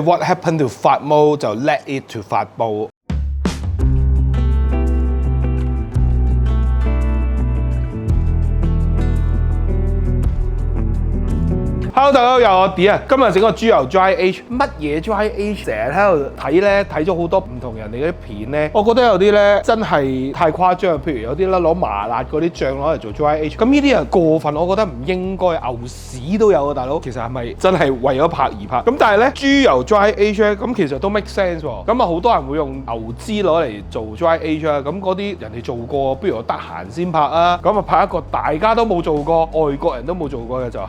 What happened to 發毛就 let it to 發布。Hello， 大家好，又係我 D 啊！今日整個豬油 dry age， 乜嘢 dry age？ 成日喺度睇咧，睇咗好多唔同人哋嗰啲片咧，我覺得有啲咧真係太誇張。譬如有啲咧攞麻辣嗰啲醬攞嚟做 dry age， 咁呢啲人過分，我覺得唔應該。牛屎都有啊，大佬，其實係咪真係為咗拍而拍？咁但係咧豬油 dry age 咧，咁其實都 make sense 喎。咁啊好多人會用牛脂攞嚟做 dry age 啊，咁嗰啲人哋做過，不如我得閒先拍啊。咁啊拍一個大家都冇做過，外國人都冇做過嘅就係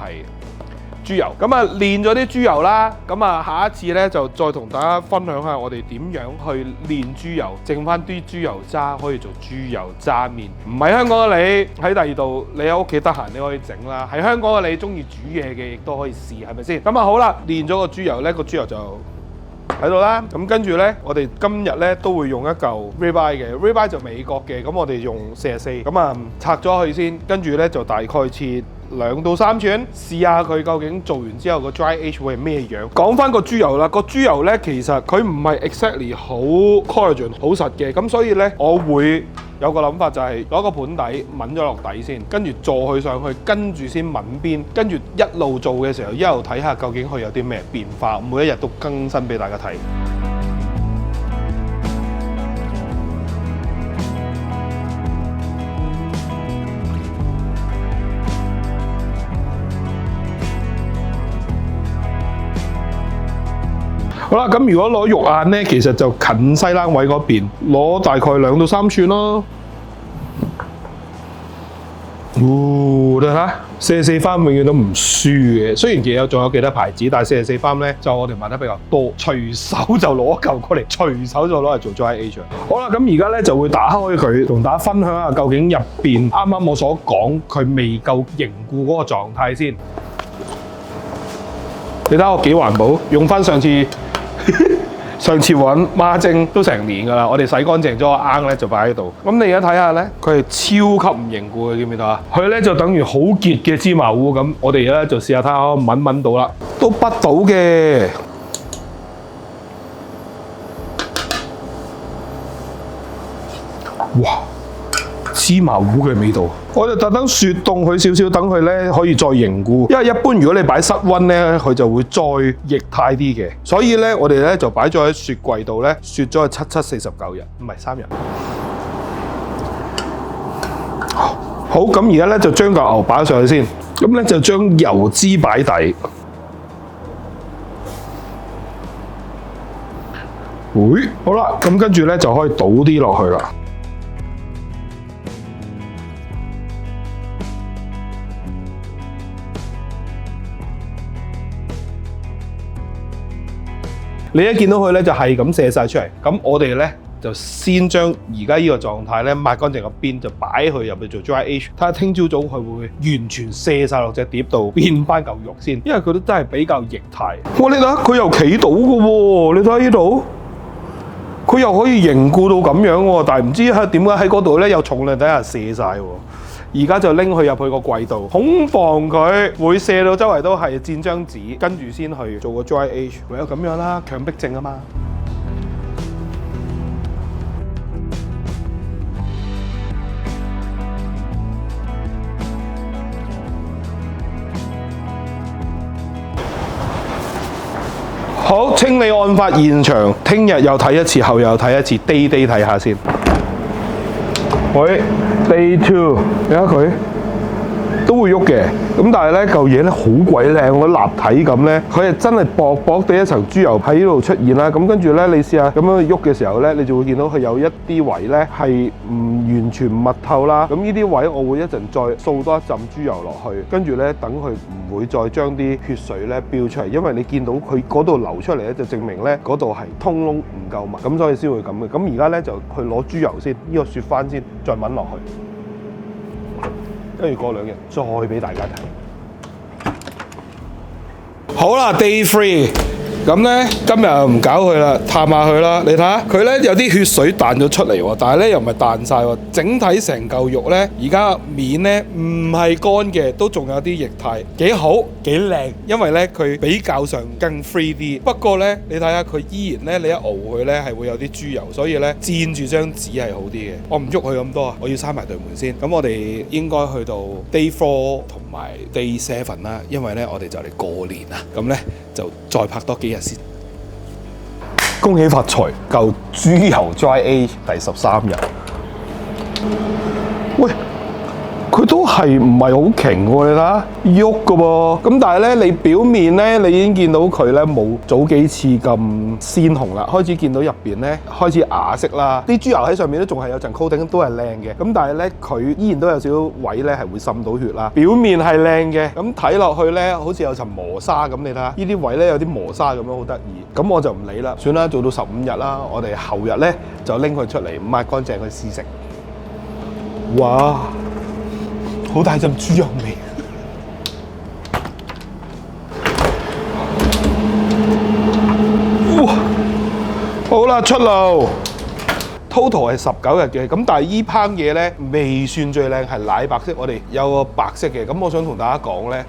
豬油。咁啊練咗啲豬油啦，咁啊下一次咧就再同大家分享下我哋點樣去練豬油，剩翻啲豬油渣可以做豬油渣麵。唔係香港嘅你喺第二度，你喺屋企得閒你可以整啦。喺香港嘅你中意煮嘢嘅，亦都可以試，係咪先？咁啊好啦，練咗個豬油咧，個豬油就喺度啦。咁跟住咧，我哋今日咧都會用一嚿 ribeye 嘅 ribeye 就美國嘅，咁我哋用44，咁啊拆咗佢先，跟住咧就大概切2到3寸，試下佢究竟做完之後個 dry age 會係咩樣。講翻個豬油啦，個豬油咧其實佢唔係 exactly 好 collagen 好實嘅，咁所以咧我會有個諗法就係攞個盤底抿咗落底先，跟住坐佢上去，跟住先抿邊，跟住一路做嘅時候一路睇下究竟佢有啲咩變化，每一日都更新俾大家睇。好啦，咁如果攞肉眼咧，其實就近西冷位嗰邊，攞大概2到3寸咯。你睇44 farm 永遠都唔輸嘅，雖然其實仲有其他牌子，但係44 farm咧就我哋買得比較多，隨手就攞嚿過嚟，隨手就攞嚟做 dry age。好啦，咁而家咧就會打開佢，同大家分享下究竟入邊啱啱我所講佢未夠凝固嗰個狀態先。你睇我幾環保，用翻上次揾孖蒸都成年㗎啦，我哋洗乾淨咗個罌咧就擺喺度。咁你而家睇下咧，佢係超級唔凝固嘅，見唔見到啊？佢咧就等於好結嘅芝麻糊咁。我哋而家就試下睇下可唔可以抿到啦，都滗到嘅。哇！芝麻糊嘅味道，我就特登雪凍佢少少，等佢咧可以再凝固。因為一般如果你擺室溫咧，佢就會再液態啲嘅。所以咧，我哋咧就擺咗喺雪櫃度咧，雪咗去749日，唔係3日。好，咁而家咧就將嚿牛擺上去先，咁咧就將油脂擺底。好啦，咁跟住咧就可以倒啲落去啦。你一見到佢咧就係咁射晒出嚟，咁我哋咧就先將而家呢個狀態咧抹乾淨個邊，就擺佢入去做 dry age， 睇下聽朝早佢會唔會完全射晒落隻碟度變翻嚿肉先，因為佢都真係比較液態。哇！你睇下佢又企到嘅喎，你睇下呢度，佢又可以凝固到咁樣喎，但係唔知係點解喺嗰度咧有重量底下射晒喎。而家就拎佢入去個櫃度，恐防佢會射到周圍都係，墊張紙，跟住先去做個 dry age。唯有咁樣啦，強迫症啊嘛。好，清理案發現場，聽日又睇一次，後日又睇一次 ，day 睇下先。喂，Day 2，你睇佢都會喐嘅，咁但係咧嚿嘢咧好鬼靚，我立體咁咧，佢係真係薄薄地一層豬油喺呢度出現啦。咁跟住咧，你試下咁樣喐嘅時候咧，你就會見到佢有一啲位咧係唔完全密透啦。咁呢啲位我會一陣再掃多一浸豬油落去，跟住咧等佢唔會再將啲血水咧飆出嚟，因為你見到佢嗰度流出嚟咧，就證明咧嗰度係通窿唔夠密，咁所以先會咁嘅。咁而家咧就去攞豬油先，呢個雪翻先，再抿落去。跟住過2日再俾大家睇。好啦 ，Day 3，咁咧今日唔搞佢啦，探下佢啦。你睇下佢咧有啲血水彈咗出嚟喎，但係咧又唔係彈晒喎。整體成嚿肉咧，而家面咧唔係乾嘅，都仲有啲液態，幾好幾靚。因為咧佢比較上更 free 啲。不過咧你睇下佢依然咧，你一熬佢咧係會有啲豬油，所以咧墊住張紙係好啲嘅。我唔喐佢咁多啊，我要閂埋對門先。咁我哋應該去到 Day 4同埋 Day 7啦，因為咧我哋就嚟過年啦。咁咧就再拍多幾日先。恭喜發財！嚿豬油 Dry Age 第13日。喂，佢都係唔係好勁喎？你睇下喐噶噃。咁但係咧，你表面咧，你已經見到佢咧冇早幾次咁鮮紅啦。開始見到入邊咧開始啞色啦。啲豬油喺上面都仲係有陣 coating，都係靚嘅。咁但係咧，佢依然都有少少位咧係會滲到血啦。表面係靚嘅，咁睇落去咧好似有層磨砂咁。你睇下呢啲位咧有啲磨砂咁樣，好得意。咁我就唔理啦，算啦，做到15日啦。我哋後日咧就拎佢出嚟抹乾淨佢試食。哇！好大陣豬油味。哇！好啦，出爐。Total 係19日嘅，咁但係依烹嘢咧未算最靚，係奶白色。我哋有個白色嘅，咁我想同大家講咧。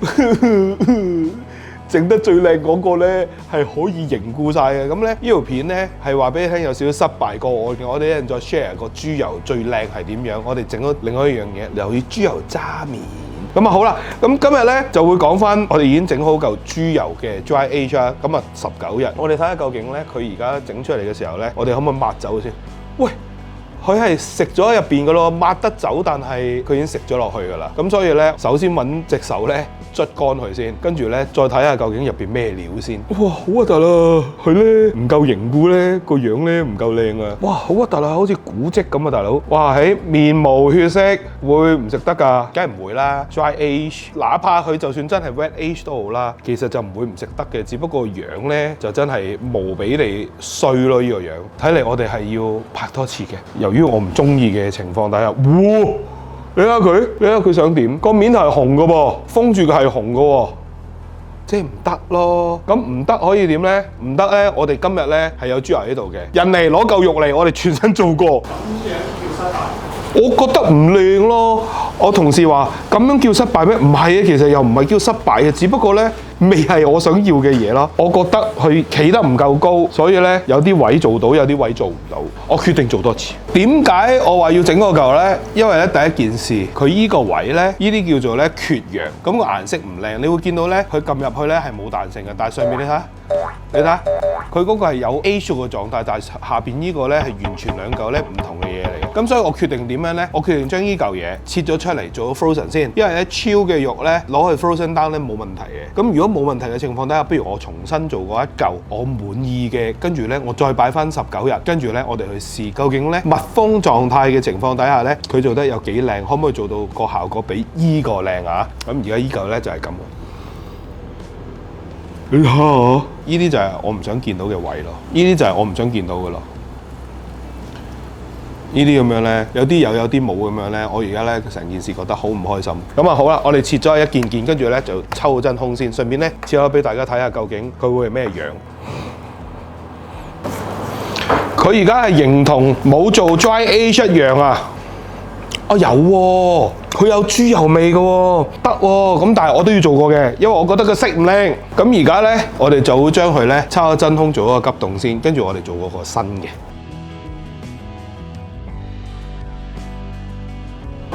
整得最靚嗰個咧係可以凝固晒嘅，咁咧呢條片咧係話俾你聽有少少失敗個案嘅，我哋一陣再 share 個豬油最靚係點樣，我哋整咗另外一樣嘢，由於豬油渣麵。咁啊好啦，咁今日咧就會講翻我哋已經整好嚿豬油嘅 dry age 啦，咁啊19日，我哋睇下究竟咧佢而家整出嚟嘅時候咧，我哋可唔可以抹走先？喂！佢係食咗入邊嘅咯，抹得走，但係佢已經食咗落去㗎啦。咁所以咧，首先揾隻手咧捽乾佢先，跟住咧再睇下究竟入邊咩料先。哇，好核突啦！佢咧唔夠凝固咧，個樣咧唔夠靚啊！哇，好核突啊，好似古蹟咁啊，大佬！哇，喺面無血色，會唔食得㗎？梗係唔會啦。Dry age，哪怕佢就算真係 wet age 都好啦，其實就唔會唔食得嘅，只不過樣咧就真係無比地衰咯，呢個樣。睇嚟我哋係要拍多次嘅。由於我唔中意嘅情況底下，哇！你睇下佢，你睇下佢想點？個面係紅嘅噃，封住嘅係紅嘅喎，即係唔得咯。咁唔得可以點咧？唔得咧，我哋今日咧係有豬油喺度嘅，人嚟攞嚿肉嚟，我哋全身做過。咁樣叫失敗？我覺得唔靚咯。我同事話：咁樣叫失敗咩？唔係啊，其實又唔係叫失敗嘅，只不過咧未係我想要嘅嘢咯。我覺得佢企得唔夠高，所以咧有啲位做到，有啲位做唔到。我決定做多次。點解我話要整嗰嚿咧？因為咧第一件事，佢依個位咧，依啲叫做咧缺氧，咁個顏色唔靚。你會見到咧，佢撳入去咧係冇彈性嘅，但係上面你睇下，你睇下，佢嗰個係有 age 嘅狀態，但係下邊依個咧係完全兩嚿咧唔同嘅嘢嚟嘅。咁所以我決定點樣咧？我決定將依嚿嘢切咗出嚟做咗 frozen 先，因為咧超嘅肉咧攞去 frozen down 咧冇問題嘅。咁如果冇問題嘅情況底下，不如我重新做過一嚿我滿意嘅，跟住咧我再擺翻19日，跟住咧我哋去試究竟咧密封狀態嘅情況底下咧，佢做得有幾靚，可唔可以做到個效果比依個靚啊？咁而家依嚿咧就係咁。你睇下，依啲就係我唔想見到嘅位咯，依啲就係我唔想見到嘅咯。呢啲咁樣咧，有啲有啲冇咁樣咧，我而家咧成件事覺得好唔開心。咁啊好啦，我哋切咗一件件，跟住咧就抽個真空先，順便咧切咗俾大家睇下究竟佢會係咩樣。佢而家係形同冇做 dry age 一樣啊！有喎，佢有豬油味嘅喎，得喎。咁但係我都要做過嘅，因為我覺得個色唔靚。咁而家咧，我哋就會將佢咧抽咗真空做一個急凍先，跟住我哋做嗰個新嘅。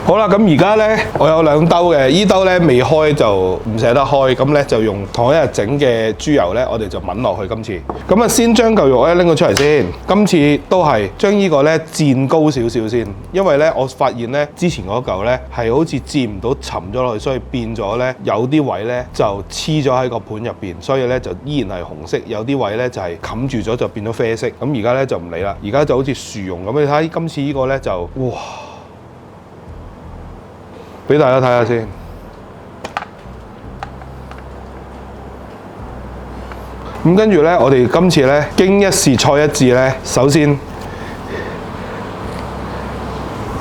好啦，咁而家咧，我有2兜嘅，依兜咧未開就唔捨得開，咁咧就用同一日整嘅豬油咧，我哋就抿落去今次。咁啊，先將嚿肉咧拎佢出嚟先。今次都係將呢個咧墊高少少先，因為咧我發現咧之前嗰嚿咧係好似墊唔到沉咗落去，所以變咗咧有啲位咧就黐咗喺個盤入邊，所以咧就依然係紅色，有啲位咧就係冚住咗就變咗啡色。咁而家咧就唔理啦，而家就好似薯蓉咁。你睇今次呢個咧就哇！俾大家睇下先，咁跟住咧，我哋今次咧經一事菜一智咧，首先，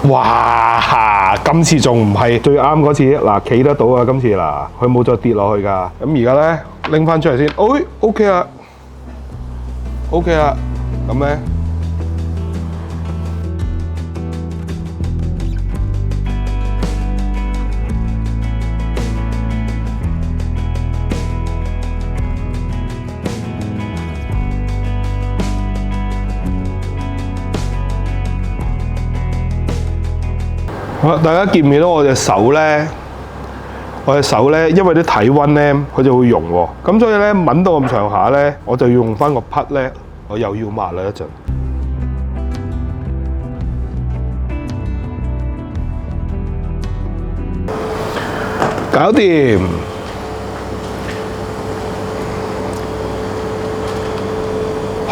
哇！今次仲唔係最啱嗰次，嗱企得到啊！今次嗱，佢冇再跌落去㗎。咁而家咧拎翻出嚟先，OK 啦。OK 啦，咁咧。好，大家見唔見到我隻手咧？我隻手咧，因為啲體温咧，佢就會溶喎。咁所以咧，抿到咁上下咧，我就要用翻個匹咧，我又要抹啦一陣。搞掂。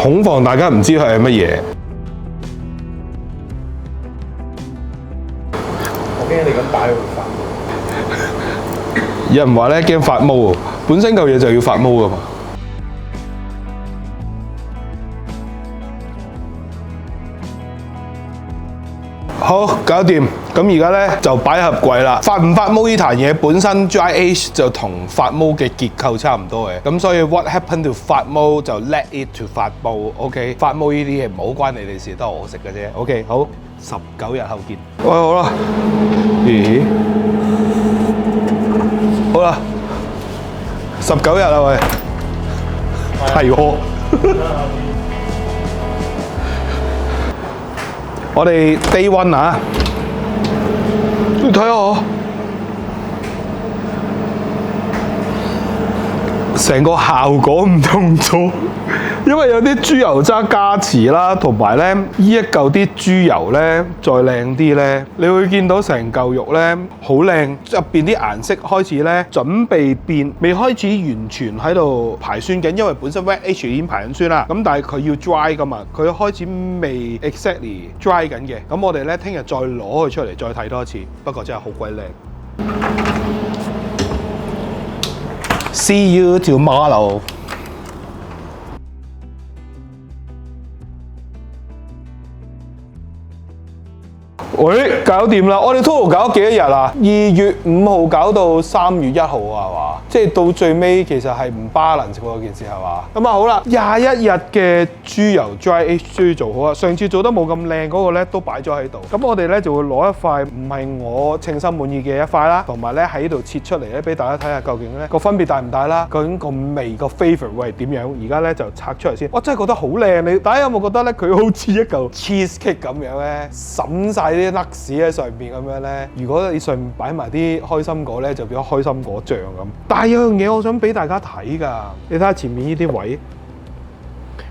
恐防大家唔知佢係乜嘢。驚你咁擺會發有人話咧驚發毛喎，本身嚿嘢就要發毛噶嘛。好，搞掂。咁而家咧就擺盒櫃啦。發唔發毛呢壇嘢本身 dry age 就同發毛嘅結構差唔多嘅。咁所以 what happened to 發毛就 let it to 發毛。OK， 發毛呢啲嘢唔好關你哋事，都係我食嘅啫。OK， 好，19日後見。喂，好啦。咦？好啦，19日啦喂。係喎。我哋 day one 啊，你睇下我成個效果唔同咗，因為有啲豬油渣加持啦，同埋咧呢一嚿啲豬油咧再靚啲咧，你會見到成嚿肉咧好靚，入邊啲顏色開始咧準備變，未開始完全喺度排酸緊，因為本身 wet age 已經排緊酸啦，咁但係佢要 dry 噶嘛，佢開始未 exactly dry 緊嘅，咁我哋咧聽日再攞佢出嚟再睇多一次，不過真係好鬼靚。See you tomorrow。喂，搞掂啦！我哋 total 搞咗幾多日啊？2月5號搞到3月1號啊，係嘛？即係到最尾其實係唔 balance 喎件事係嘛？咁啊好啦，21日嘅豬油 dry age 終於做好啦。上次做得冇咁靚嗰個咧都擺咗喺度。咁我哋咧就會攞一塊唔係我稱心滿意嘅一塊啦，同埋咧喺度切出嚟咧俾大家睇下究竟咧個分別大唔大啦？究竟個味個 favourite 會係點樣？而家咧就拆出嚟先。我真係覺得好靚，你大家有冇覺得咧佢好似一嚿 cheesecake 咁樣咧，揼晒啲甩屎喺上邊咁樣咧？如果你上面擺埋啲開心果咧，就變咗開心果醬咁。但係有樣嘢我想俾大家睇㗎，你睇下前面呢啲位。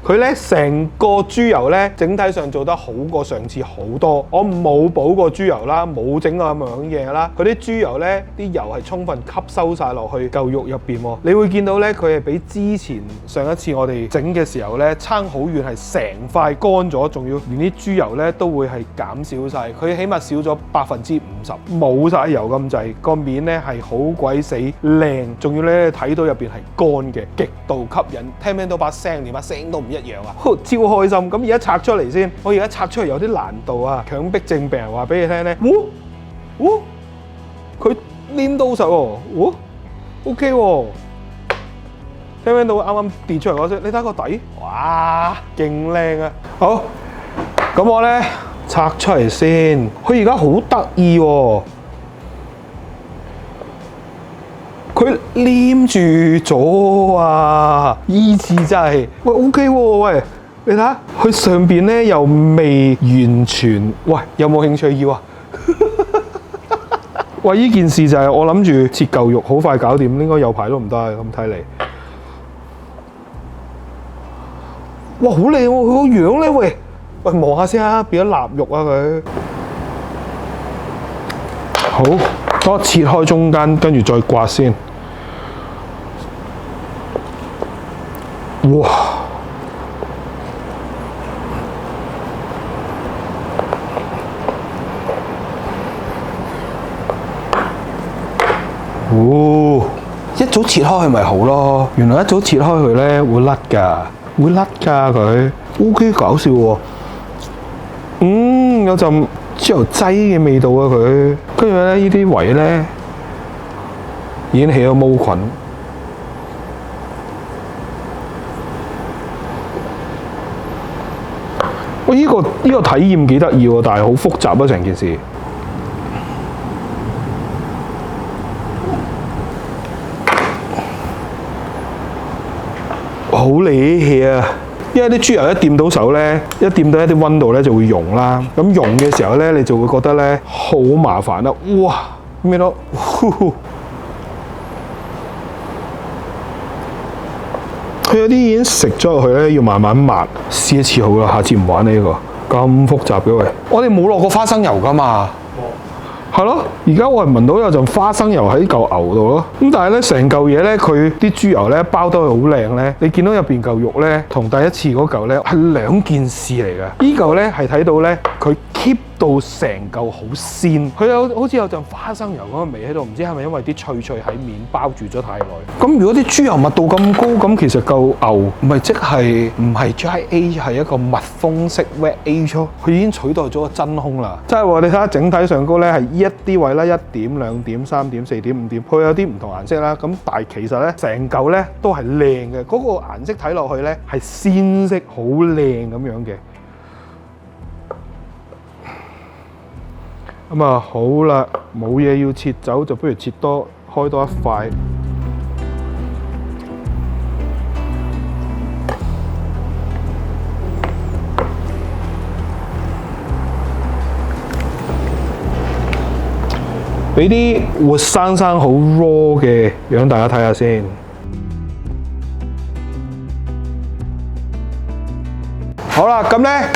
佢咧成個豬油咧，整體上做得好過上次好多。我冇補過豬油啦，冇整過咁樣嘢啦。佢啲豬油咧，啲油係充分吸收晒落去嚿肉入邊喎。你會見到咧，佢係比之前上一次我哋整嘅時候咧，差好遠，係成塊乾咗，仲要連啲豬油咧都會係減少晒。佢起碼少咗50%，冇晒油咁滯。個面咧係好鬼死靚，仲要咧睇到入邊係乾嘅，極度吸引。聽唔聽到把聲？連把聲都唔一樣啊！超開心。咁而家拆出嚟先，我而家拆出嚟有啲難度啊！強迫症病人話俾你聽咧，佢黏到實喎，OK 喎，聽唔聽到啱啱跌出嚟嗰聲？你睇個底，哇，勁靚啊！好，咁我咧拆出嚟先，佢而家好得意喎。佢黏住咗啊！依次真係，喂 OK 喎，喂，你睇下佢上邊咧又未完全，喂有冇興趣要啊？喂，依件事就係我諗住切嚿肉好快搞掂，應該有排都唔得啊！咁睇嚟，哇好靚喎，佢個樣咧，喂望下先啊，變咗臘肉啊佢。好，等我切開中間，跟住再刮先。哇！一早切開佢咪好咯？原來一早切開佢咧會甩㗎，會甩㗎佢。OK， 搞笑喎。有陣豬油劑嘅味道啊佢。跟住咧呢啲位咧已經起咗毛菌。我呢個體驗幾得意喎，但係好複雜啊成件事。好理氣啊！因為啲豬油一掂到手咧，一掂到一啲溫度咧就會溶啦。咁溶嘅時候咧，你就會覺得咧好麻煩啦。哇！咩咯？佢有啲已經食咗落去咧，要慢慢抹。試一次好啦，下次唔玩呢個咁複雜嘅喂。我哋冇落過花生油㗎嘛？係咯，而家我係聞到有陣花生油喺嚿牛度咯。咁但係咧，成嚿嘢咧，佢啲豬油咧包得好靚咧。你見到入邊嚿肉咧，同第一次嗰嚿咧係兩件事嚟嘅。依嚿咧係睇到咧，佢 keep 到成嚿好鮮，佢有好似有陣花生油嗰個味喺度。唔知係咪因為啲脆喺面包住咗太耐？咁如果啲豬油密度咁高，咁其實嚿牛咪即係唔係 dry age 係一個密封式 wet age 咯？佢已經取代咗個真空啦。即係話你睇下整體上高咧係一啲位啦，1點、2點、3點、4點、5點，佢有啲唔同顏色啦。咁但係其實咧成嚿咧都係靚嘅，嗰個顏色睇落去咧係鮮色，好靚咁樣嘅。咁啊好啦，冇嘢要切走，就不如開多一塊。俾啲活生生好 raw 嘅樣大家睇下先。好啦，咁咧。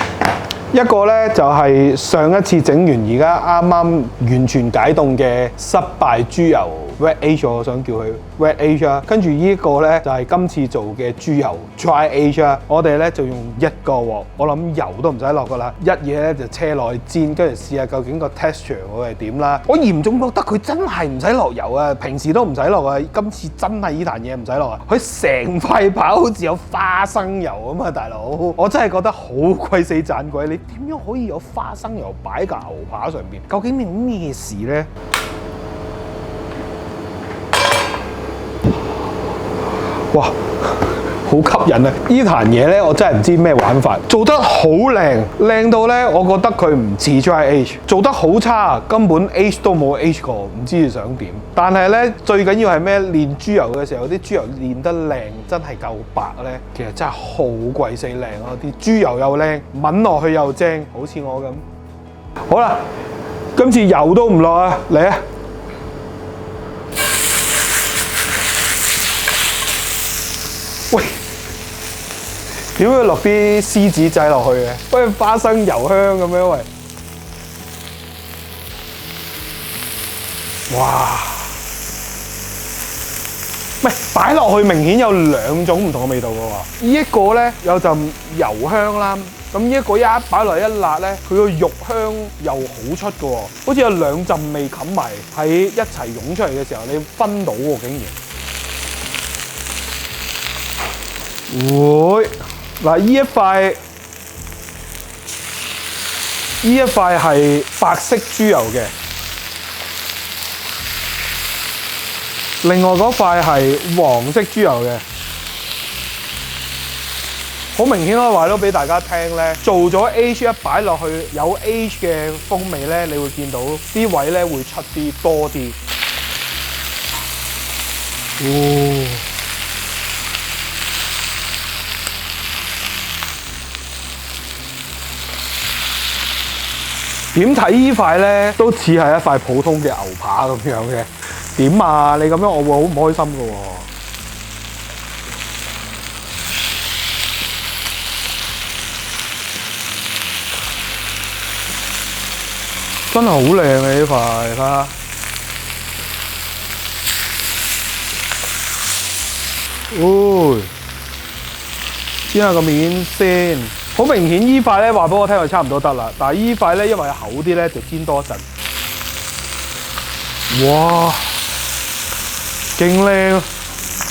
一個咧就係上一次整完，而家啱啱完全解凍嘅失敗豬油 wet age， 我想叫佢 wet age 啦。跟住呢個咧就係今次做嘅豬油 dry age 啦。我哋咧就用一個鑊，我諗油都唔使落噶啦，一嘢咧就車落去煎，跟住試下究竟個 texture 會係點啦。我嚴重覺得佢真係唔使落油啊，平時都唔使落啊，今次真係呢壇嘢唔使落啊。佢成塊扒好似有花生油咁啊，大佬！我真係覺得好鬼死盞鬼，你點樣可以有花生油擺喺個牛扒上邊？究竟係咩事咧？哇，好吸引啊！呢壇嘢咧，我真係唔知咩玩法，做得好靚，靚到咧，我覺得佢唔似 dry age， 做得好差，根本 age 都冇 age 過，唔知你想點。但係咧，最緊要係咩？煉豬油嘅時候，啲豬油煉得靚，真係夠白咧，其實真係好鬼死靚咯！啲豬油又靚，抿落去又正，好似我咁。好啦，今次油都唔落啊，嚟啊！喂，點會落啲獅子仔落去嘅？好似花生油香咁樣喂！哇！唔係擺落去明顯有兩種唔同嘅味道嘅喎。呢一個咧有陣油香啦，咁呢一個一擺落一辣咧，佢個肉香又好出嘅喎，好似有兩陣味冚埋喺一齊湧出嚟嘅時候，你分到喎竟然。會嗱，呢一塊係白色豬油嘅，另外嗰塊係黃色豬油嘅。好明顯可以話到俾大家聽咧，做咗 age 一擺落去有 age 嘅風味咧，你會見到啲位咧會出啲多啲。點睇呢塊咧，都似係一塊普通嘅牛扒咁樣嘅。點啊？你咁樣我會好唔開心㗎喎。真係好靚啊！呢塊，睇下。煎下個面先。好明顯依塊咧話俾我聽，就差唔多得啦。但係依塊咧，因為厚啲咧，就煎多一陣。哇，勁靚！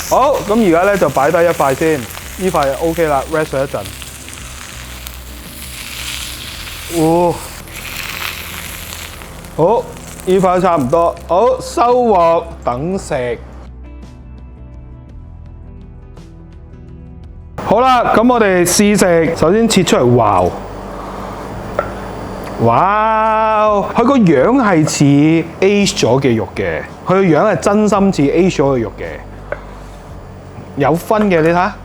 好，咁而家咧就擺低一塊先。依塊 OK 啦 ，rest 咗一陣。好，依塊都差唔多。好，收鑊等食。好啦，咁我哋試食，首先切出嚟，哇！哇！佢個樣係似 age 咗嘅肉嘅，佢個樣係真心似 age 咗嘅肉嘅，有分嘅，你睇下。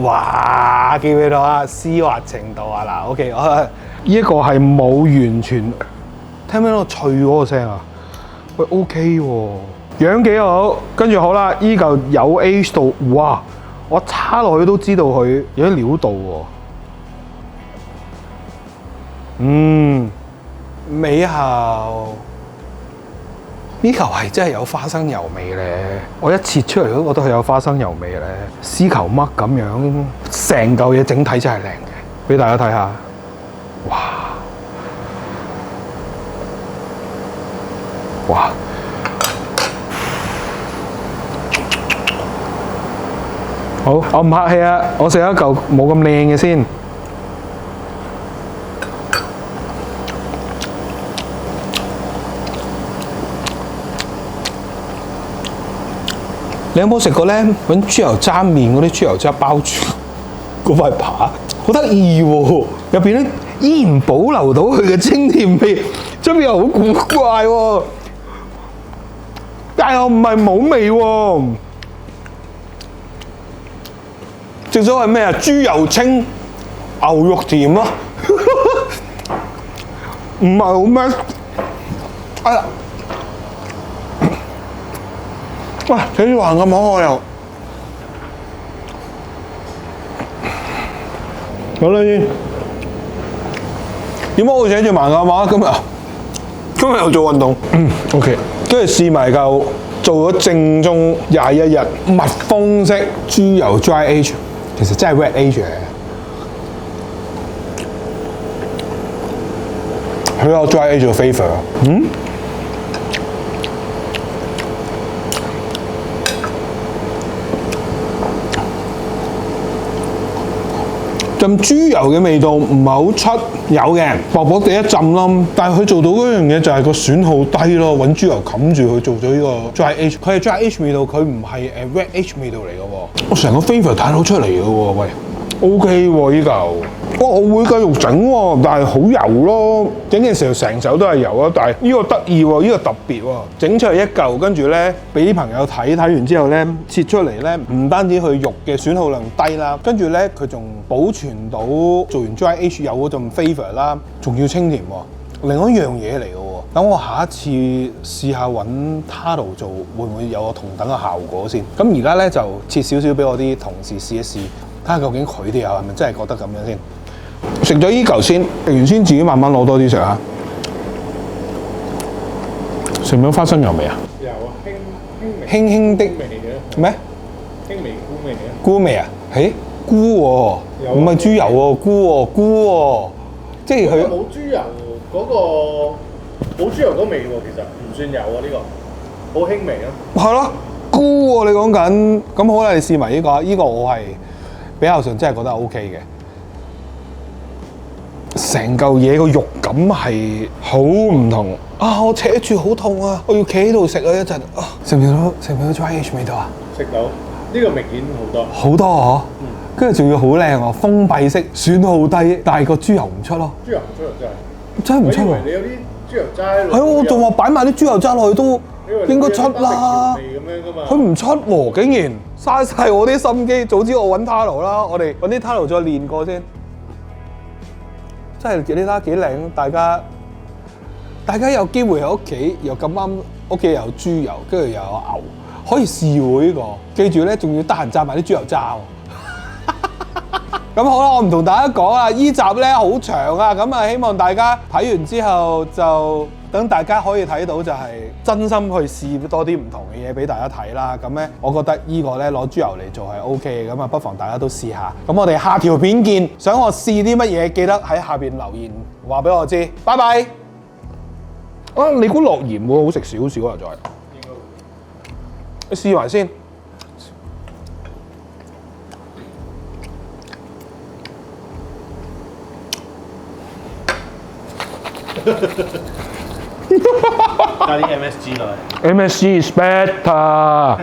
哇！記唔記到啊？絲滑程度啊嗱 ，OK， 呢一個係冇完全聽唔聽到脆嗰個聲啊？喂 ，OK 喎，樣幾好，跟住好啦，依嚿有 age 到，哇！我叉落去都知道佢有啲料到喎。美效呢嚿係真係有花生油味咧！我一切出嚟都覺得佢有花生油味咧，絲球乜咁樣，成嚿嘢整體真係靚嘅，俾大家睇下。哇！哇！好，我唔客氣啊，我食一嚿冇咁靚嘅先。你有冇食過咧？揾豬油渣麵嗰啲豬油渣包住嗰塊扒，好得意喎！入邊咧依然保留到佢嘅清甜味，出邊又好古怪喎，但又唔係冇味喎。正所謂咩啊？豬油清，牛肉甜咯，唔係好咩？哎呀！哇！死橫咁可我又好啦先，點解會寫住盲鴨馬？今日又做運動，OK， 跟住試埋嚿做咗正宗21日密封式豬油 dry age， 其實真係 wet age 嚟嘅，佢有 dry age 嘅 flavour。浸豬油嘅味道唔係好出，有嘅薄薄地一浸咯。但係佢做到嗰樣嘢就係個損耗低咯，揾豬油冚住佢做咗呢個 dry age。佢係 dry age 味道，佢唔係wet age 味道嚟嘅喎。我成個 flavour 睇到出嚟嘅喎，喂 OK 喎呢嚿。我會繼續整喎，但係好油咯。整嘅時候成手都係油啊，但係呢個得意喎，呢個特別喎。整出嚟一嚿，跟住咧俾啲朋友睇完之後咧，切出嚟咧，唔單止佢肉嘅損耗量低啦，跟住咧佢仲保存到做完 dry age 有嗰陣 flavour 啦，仲要清甜喎。另外一樣嘢嚟嘅喎。等我下一次試下揾 Taro 做，會唔會有個同等嘅效果先？咁而家咧就切少少俾我啲同事試一試，睇下究竟佢哋又係咪真係覺得咁樣先。食咗依嚿先，食完先自己慢慢攞多啲食嚇。食唔到花生油味啊？有輕輕的味嘅咩？輕微菇味嘅。菇味啊？誒，菇喎，唔係豬油喎，菇喎，即係佢冇豬油嗰個冇豬油嗰味喎，其實唔算有啊呢個，好輕微咯。係咯，菇喎你講緊，咁好啦，你試埋呢個，呢個我係比較上真係覺得 OK 嘅。成嚿嘢個肉感係好唔同啊！我扯住好痛啊！我要企喺度食啊一陣啊！食唔食到 dry age 味道啊？食到呢個明顯好多，好多嗬！跟住仲要好靚喎，封閉式，損耗低，但係個豬油唔出咯。豬油唔出真係唔出喎！我以為你有啲豬油渣喺度。係我仲話擺埋啲豬油渣落去都應該出啦。佢唔出喎，竟然嘥晒我啲心機。早知我揾 Taro 啦，我哋揾啲 Taro 再練過先。真係你睇下幾靚，大家有機會喺屋企又咁啱屋企有豬油，跟住又有牛，可以試喎呢個。記住咧，仲要得閒炸埋啲豬油渣喎。咁好啦，我唔同大家講啊，依集咧好長啊，咁啊希望大家睇完之後就等大家可以睇到就係真心去試多啲唔同嘅嘢俾大家睇啦。咁咧，我覺得呢個咧攞豬油嚟做係 OK 嘅，咁啊不妨大家都試下。咁我哋下條片見，想我試啲乜嘢，記得喺下邊留言話俾我知。拜拜。啊，你估落鹽會好食少少啊？再，你試埋先。加啲 MSG 落去。MSG is better